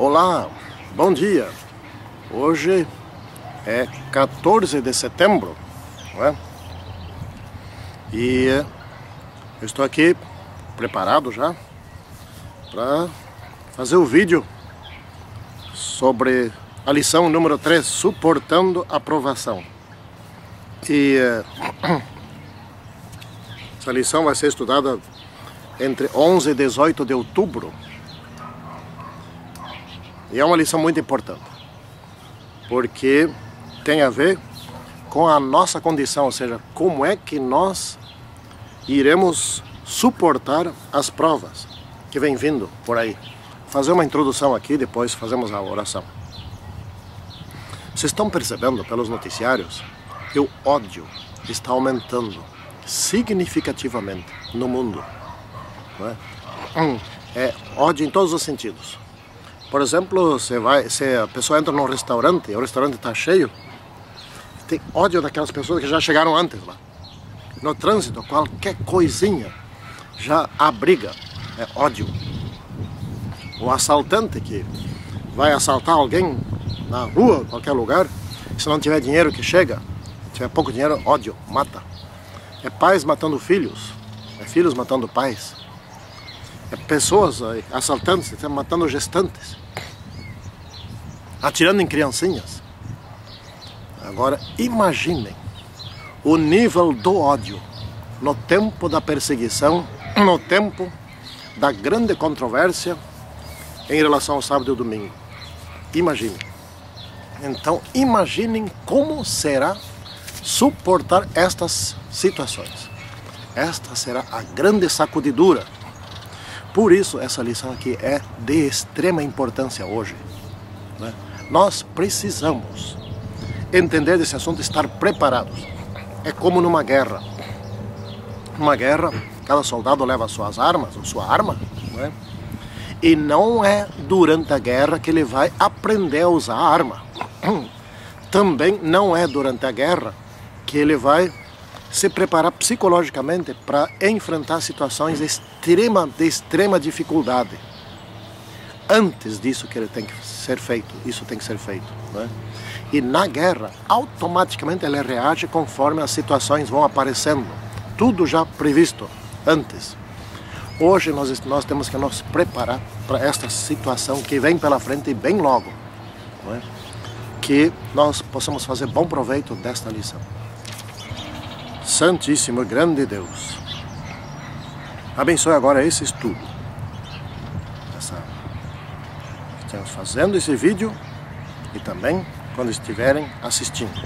Olá, bom dia. Hoje é 14 de setembro, não é? E eu estou aqui preparado já para fazer o vídeo sobre a lição número 3, suportando a provação. E essa lição vai ser estudada entre 11 e 18 de outubro. E é uma lição muito importante, porque tem a ver com a nossa condição, ou seja, como é que nós iremos suportar as provas que vem vindo por aí. Vou fazer uma introdução aqui, depois fazemos a oração. Vocês estão percebendo pelos noticiários que o ódio está aumentando significativamente no mundo, não é? É ódio em todos os sentidos. Por exemplo, se a pessoa entra num restaurante e o restaurante está cheio, tem ódio daquelas pessoas que já chegaram antes lá. No trânsito, qualquer coisinha já há briga, é ódio. O assaltante que vai assaltar alguém na rua, qualquer lugar, se não tiver dinheiro que chega, se tiver pouco dinheiro, ódio, mata. É pais matando filhos, é filhos matando pais. É pessoas assaltantes matando gestantes, atirando em criancinhas. Agora imaginem o nível do ódio no tempo da perseguição, no tempo da grande controvérsia em relação ao sábado e ao domingo. Imaginem. Então imaginem como será suportar estas situações. Esta será a grande sacudidura. Por isso essa lição aqui é de extrema importância hoje, né? Nós precisamos entender desse assunto, estar preparados. É como numa guerra. Numa guerra, cada soldado leva suas armas, ou sua arma, né? E não é durante a guerra que ele vai aprender a usar a arma. Também não é durante a guerra que ele vai se preparar psicologicamente para enfrentar situações de extrema dificuldade. Antes disso que ele tem que ser feito, isso tem que ser feito, né? E na guerra, automaticamente ele reage conforme as situações vão aparecendo. Tudo já previsto antes. Hoje nós temos que nos preparar para esta situação que vem pela frente e bem logo, né? Que nós possamos fazer bom proveito desta lição. Santíssimo e grande Deus, abençoe agora esse estudo. Estamos fazendo esse vídeo e também quando estiverem assistindo.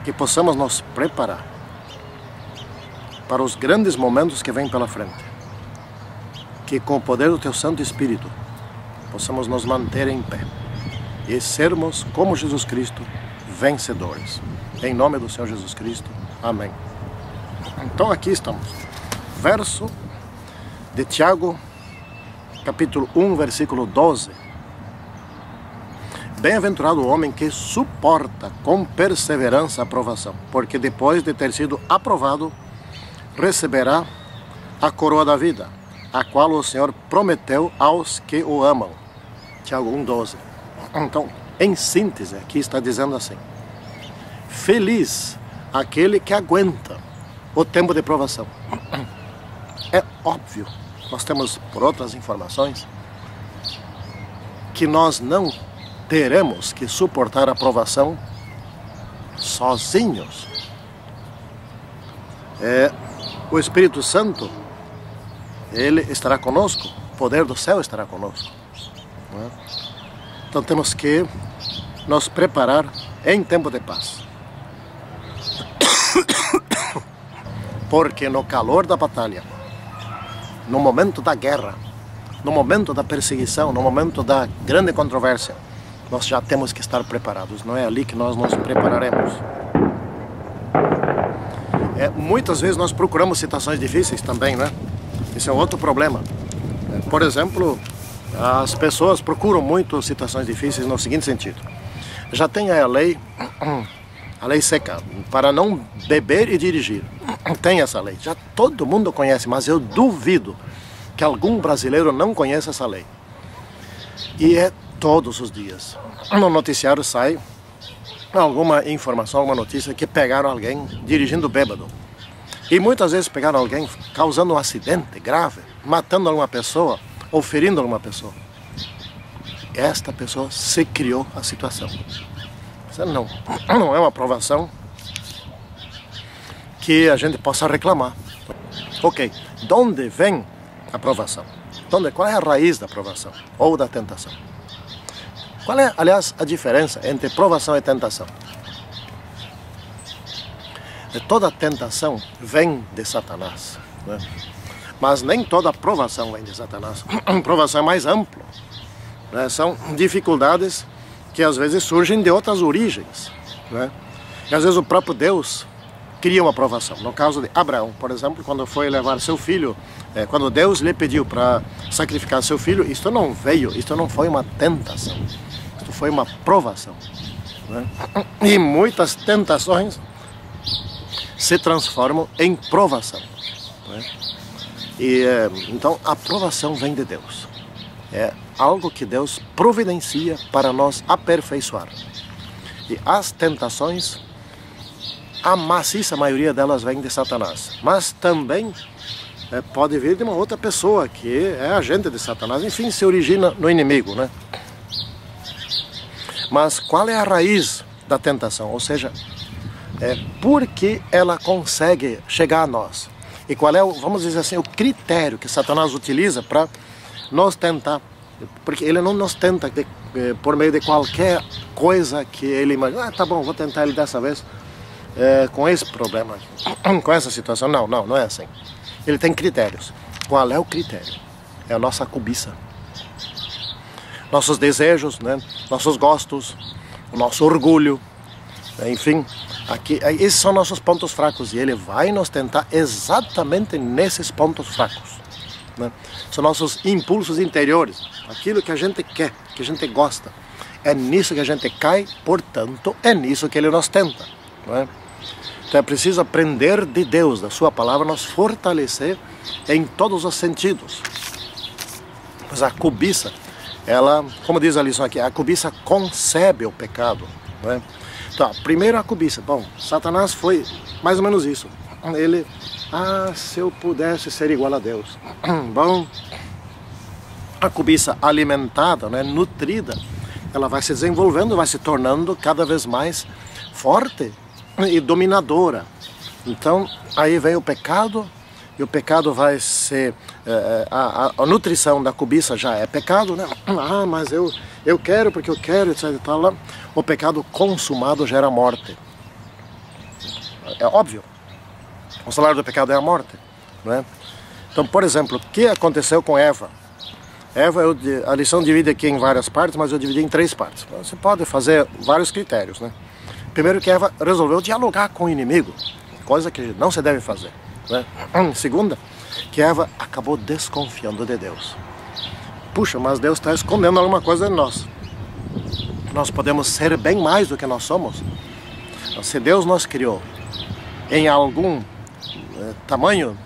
Que possamos nos preparar para os grandes momentos que vêm pela frente. Que com o poder do Teu Santo Espírito possamos nos manter em pé e sermos, como Jesus Cristo, vencedores. Em nome do Senhor Jesus Cristo. Amém. Então aqui estamos. Verso de Tiago, capítulo 1, versículo 12. Bem-aventurado o homem que suporta com perseverança a provação, porque depois de ter sido aprovado, receberá a coroa da vida, a qual o Senhor prometeu aos que o amam. Tiago 1,12. Então, em síntese, aqui está dizendo assim: feliz aquele que aguenta o tempo de provação. É óbvio, nós temos por outras informações que nós não teremos que suportar a provação sozinhos. O Espírito Santo, ele estará conosco, o poder do céu estará conosco, né? Então temos que nos preparar em tempo de paz. Porque no calor da batalha, no momento da guerra, no momento da perseguição, no momento da grande controvérsia, nós já temos que estar preparados. Não é ali que nós nos prepararemos. Muitas vezes nós procuramos situações difíceis também, né? Esse é outro problema. Por exemplo, as pessoas procuram muito situações difíceis no seguinte sentido: já tem a lei seca para não beber e dirigir. Tem essa lei, já todo mundo conhece, mas eu duvido que algum brasileiro não conheça essa lei. E é todos os dias. No noticiário sai alguma informação, alguma notícia que pegaram alguém dirigindo bêbado. E muitas vezes pegaram alguém causando um acidente grave, matando alguma pessoa ou ferindo alguma pessoa. Esta pessoa se criou a situação. Isso não é uma aprovação que a gente possa reclamar. Ok, de onde vem a aprovação? Qual é a raiz da aprovação ou da tentação? Qual é, aliás, a diferença entre provação e tentação? Toda tentação vem de Satanás, né? Mas nem toda provação vem de Satanás. A provação é mais ampla, né? São dificuldades que às vezes surgem de outras origens, né? E às vezes o próprio Deus cria uma provação. No caso de Abraão, por exemplo, quando foi levar seu filho, quando Deus lhe pediu para sacrificar seu filho, isto não foi uma tentação, isto foi uma provação, né? E muitas tentações se transformam em provação, né? Então a provação vem de Deus. É algo que Deus providencia para nos aperfeiçoar. E as tentações, a maciça maioria delas vem de Satanás, mas também pode vir de uma outra pessoa que é agente de Satanás, enfim, se origina no inimigo, né? Mas qual é a raiz da tentação? Ou seja, por que ela consegue chegar a nós? E qual é, vamos dizer assim, o critério que Satanás utiliza para nos tentar? Porque ele não nos tenta por meio de qualquer coisa que ele imagina. Tá bom, vou tentar ele dessa vez com esse problema, com essa situação. Não é assim. Ele tem critérios. Qual é o critério? É a nossa cobiça. Nossos desejos, né? Nossos gostos, o nosso orgulho, enfim. Esses são nossos pontos fracos e ele vai nos tentar exatamente nesses pontos fracos, né? São nossos impulsos interiores, aquilo que a gente quer, que a gente gosta. É nisso que a gente cai, portanto, é nisso que ele nos tenta, não é? Então é preciso aprender de Deus, da sua palavra, nos fortalecer em todos os sentidos. Mas a cobiça, ela, como diz a lição aqui, a cobiça concebe o pecado, não é? Então, primeiro a cobiça. Bom, Satanás foi mais ou menos isso. Ele, se eu pudesse ser igual a Deus. Bom, a cobiça alimentada, né, nutrida, ela vai se desenvolvendo, vai se tornando cada vez mais forte e dominadora. Então, aí vem o pecado, e o pecado vai ser... a nutrição da cobiça já é pecado, né? Mas eu quero porque eu quero, etc. E tal. O pecado consumado gera morte. É óbvio. O salário do pecado é a morte, não é? Então, por exemplo, o que aconteceu com Eva? Eva, a lição divide aqui em várias partes, mas eu dividi em 3 partes. Você pode fazer vários critérios, né? Primeiro, que Eva resolveu dialogar com o inimigo, coisa que não se deve fazer, né? Segunda, que Eva acabou desconfiando de Deus. Puxa, mas Deus está escondendo alguma coisa de nós. Nós podemos ser bem mais do que nós somos. Se Deus nos criou em algum tamanho,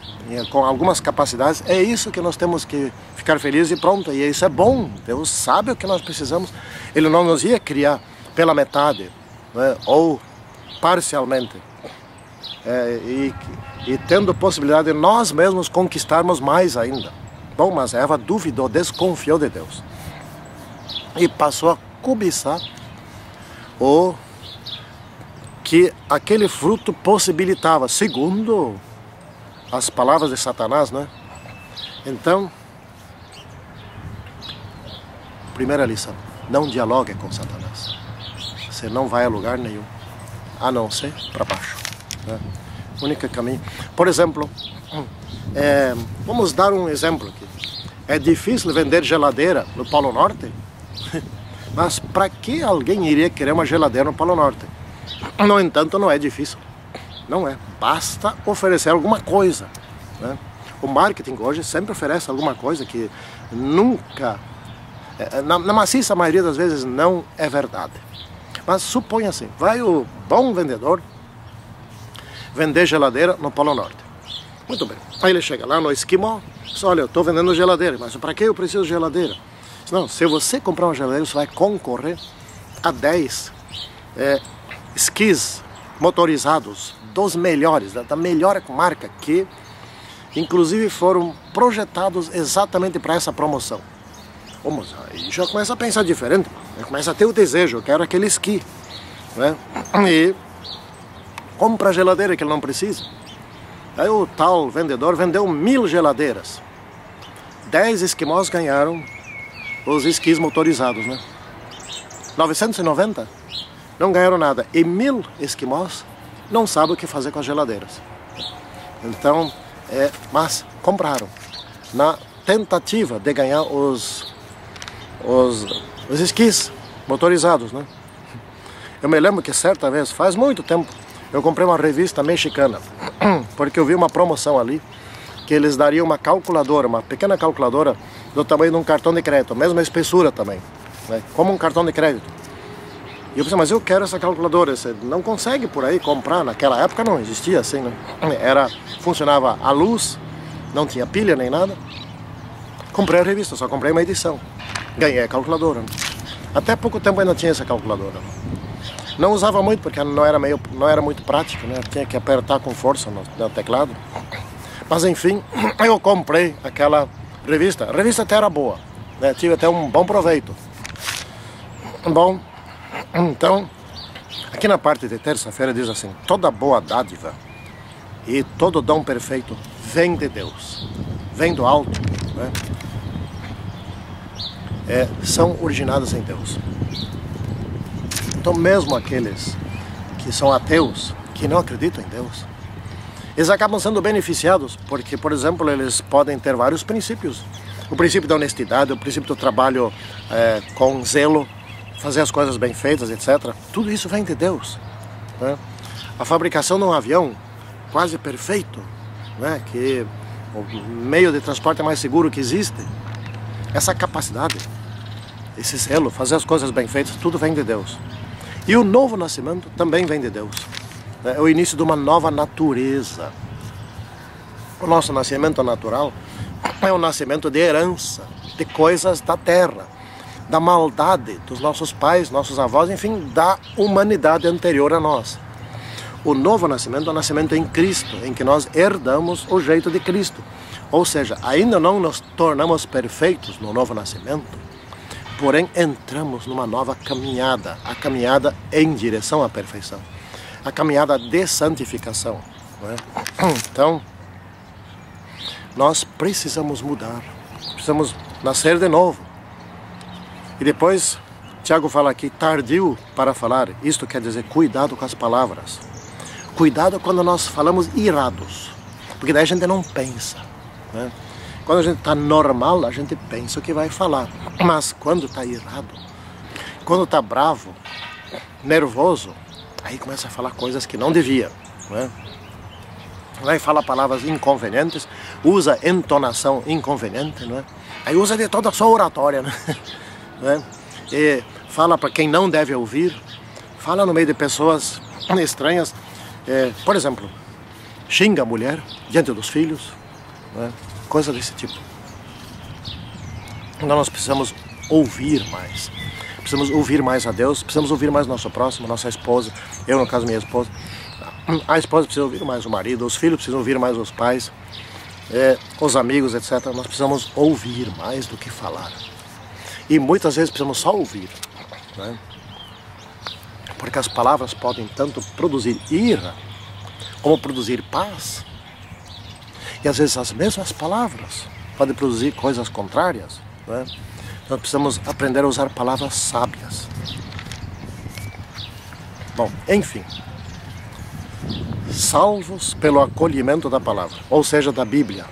com algumas capacidades, é isso que nós temos que ficar felizes e pronto. E isso é bom. Deus sabe o que nós precisamos. Ele não nos ia criar pela metade, né, ou parcialmente. E tendo possibilidade de nós mesmos conquistarmos mais ainda. Bom, mas Eva duvidou, desconfiou de Deus. E passou a cobiçar o que aquele fruto possibilitava, segundo as palavras de Satanás, né? Então, primeira lição, não dialogue com Satanás. Você não vai a lugar nenhum, a não ser para baixo, né? O único caminho. Por exemplo, vamos dar um exemplo aqui. É difícil vender geladeira no Polo Norte? Mas para que alguém iria querer uma geladeira no Polo Norte? No entanto, não é difícil. Não é. Basta oferecer alguma coisa, né? O marketing hoje sempre oferece alguma coisa que nunca, na maciça maioria das vezes, não é verdade. Mas suponha assim, vai o bom vendedor vender geladeira no Polo Norte. Muito bem. Aí ele chega lá no Esquimó, diz, olha, eu estou vendendo geladeira, mas para que eu preciso de geladeira? Não, se você comprar uma geladeira, você vai concorrer a 10 esquis motorizados dos melhores, da melhor marca, que inclusive foram projetados exatamente para essa promoção. Vamos, aí já começa a pensar diferente, começa a ter o desejo, eu quero aquele esqui, né? E compra a geladeira que ele não precisa. Aí o tal vendedor vendeu 1000 geladeiras. 10 esquimós ganharam os esquis motorizados, né? 990 não ganharam nada. E 1000 esquimós não sabem o que fazer com as geladeiras. Então, mas compraram na tentativa de ganhar os esquis motorizados, né? Eu me lembro que certa vez, faz muito tempo, eu comprei uma revista mexicana, porque eu vi uma promoção ali, que eles dariam uma calculadora, uma pequena calculadora do tamanho de um cartão de crédito, mesma espessura também, né? Como um cartão de crédito. E eu pensei, mas eu quero essa calculadora. Você não consegue por aí comprar, naquela época não existia assim, né? Funcionava a luz, não tinha pilha nem nada. Comprei a revista, só comprei uma edição. Ganhei a calculadora, né? Até pouco tempo ainda tinha essa calculadora. Não usava muito porque não era muito prático, né? Tinha que apertar com força no teclado. Mas enfim, eu comprei aquela revista. A revista até era boa, né? Tive até um bom proveito. Bom, então, aqui na parte de terça-feira diz assim: toda boa dádiva e todo dom perfeito vem de Deus, vem do alto, né? São originadas em Deus. Então mesmo aqueles que são ateus, que não acreditam em Deus, eles acabam sendo beneficiados, porque, por exemplo, eles podem ter vários princípios. O princípio da honestidade, o princípio do trabalho com zelo, fazer as coisas bem feitas, etc. Tudo isso vem de Deus, né? A fabricação de um avião quase perfeito, né? Que o meio de transporte mais seguro que existe, essa capacidade, esse zelo, fazer as coisas bem feitas, tudo vem de Deus. E o novo nascimento também vem de Deus. É o início de uma nova natureza. O nosso nascimento natural é o nascimento de herança, de coisas da terra, da maldade dos nossos pais, nossos avós, enfim, da humanidade anterior a nós. O novo nascimento é o nascimento em Cristo, em que nós herdamos o jeito de Cristo. Ou seja, ainda não nos tornamos perfeitos no novo nascimento, porém entramos numa nova caminhada, a caminhada em direção à perfeição, a caminhada de santificação, não é? Então, nós precisamos mudar, precisamos nascer de novo. E depois, Tiago fala aqui, tardio para falar. Isto quer dizer, cuidado com as palavras. Cuidado quando nós falamos irados, porque daí a gente não pensa, né? Quando a gente está normal, a gente pensa o que vai falar. Mas quando está irado, quando está bravo, nervoso, aí começa a falar coisas que não devia, né? Aí fala palavras inconvenientes, usa entonação inconveniente, né? Aí usa de toda a sua oratória, né? E fala para quem não deve ouvir, fala no meio de pessoas estranhas, por exemplo, xinga a mulher diante dos filhos, né? Coisa desse tipo. Então nós precisamos ouvir mais. Precisamos ouvir mais a Deus, precisamos ouvir mais nosso próximo, nossa esposa, eu no caso minha esposa. A esposa precisa ouvir mais o marido, os filhos precisam ouvir mais os pais, os amigos, etc. Nós precisamos ouvir mais do que falar. E muitas vezes precisamos só ouvir, né? Porque as palavras podem tanto produzir ira, como produzir paz. E às vezes as mesmas palavras podem produzir coisas contrárias, né? Então precisamos aprender a usar palavras sábias. Bom, enfim. Salvos pelo acolhimento da palavra, ou seja, da Bíblia.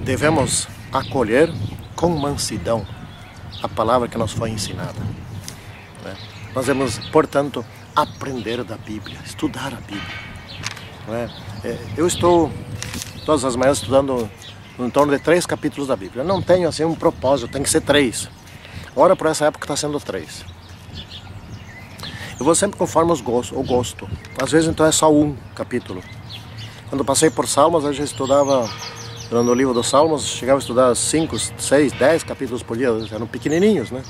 Devemos acolher com mansidão a palavra que nos foi ensinada, né? Nós devemos, portanto, aprender da Bíblia, estudar a Bíblia, né? Eu estou todas as manhãs estudando em torno de 3 capítulos da Bíblia. Eu não tenho assim um propósito, tem que ser 3. Ora, por essa época está sendo 3. Eu vou sempre conforme o gosto. Às vezes então é só um capítulo. Quando passei por Salmos, eu já estudava No livro dos Salmos, chegava a estudar 5, 6, 10 capítulos por dia, eram pequenininhos, né?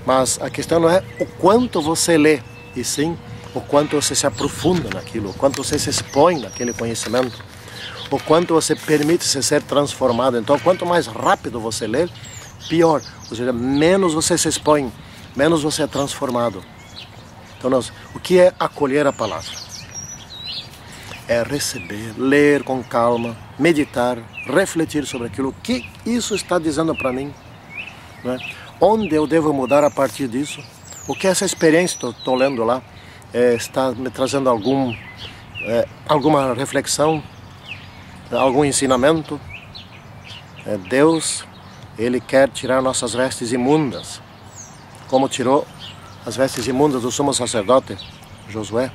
Mas a questão não é o quanto você lê, e sim o quanto você se aprofunda naquilo, o quanto você se expõe naquele conhecimento, o quanto você permite se ser transformado. Então, quanto mais rápido você lê, pior. Ou seja, menos você se expõe, menos você é transformado. Então, o que é acolher a palavra? É receber, ler com calma, meditar, refletir sobre aquilo. O que isso está dizendo para mim? Né? Onde eu devo mudar a partir disso? O que essa experiência que estou lendo lá está me trazendo alguma reflexão, algum ensinamento? Deus, Ele quer tirar nossas vestes imundas, como tirou as vestes imundas do sumo sacerdote Josué,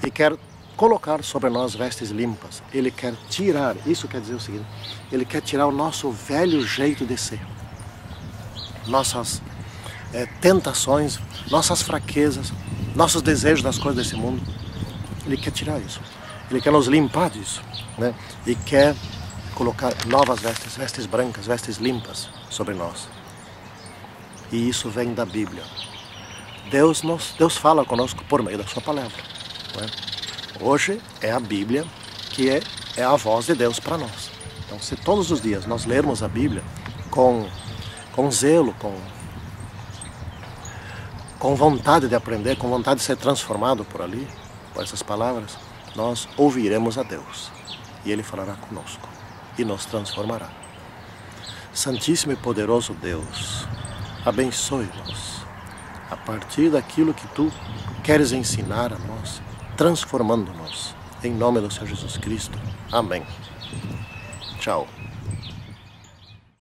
e quer colocar sobre nós vestes limpas. Ele quer tirar, isso quer dizer o seguinte, Ele quer tirar o nosso velho jeito de ser, nossas tentações, nossas fraquezas, nossos desejos das coisas desse mundo. Ele quer tirar isso, Ele quer nos limpar disso, né? E quer colocar novas vestes, vestes brancas, vestes limpas sobre nós. E isso vem da Bíblia. Deus fala conosco por meio da sua palavra, né? Hoje é a Bíblia que é a voz de Deus para nós. Então, se todos os dias nós lermos a Bíblia com zelo, com vontade de aprender, com vontade de ser transformado por ali, por essas palavras, nós ouviremos a Deus e Ele falará conosco e nos transformará. Santíssimo e poderoso Deus, abençoe-nos a partir daquilo que Tu queres ensinar a nós, transformando-nos. Em nome do Senhor Jesus Cristo. Amém. Tchau.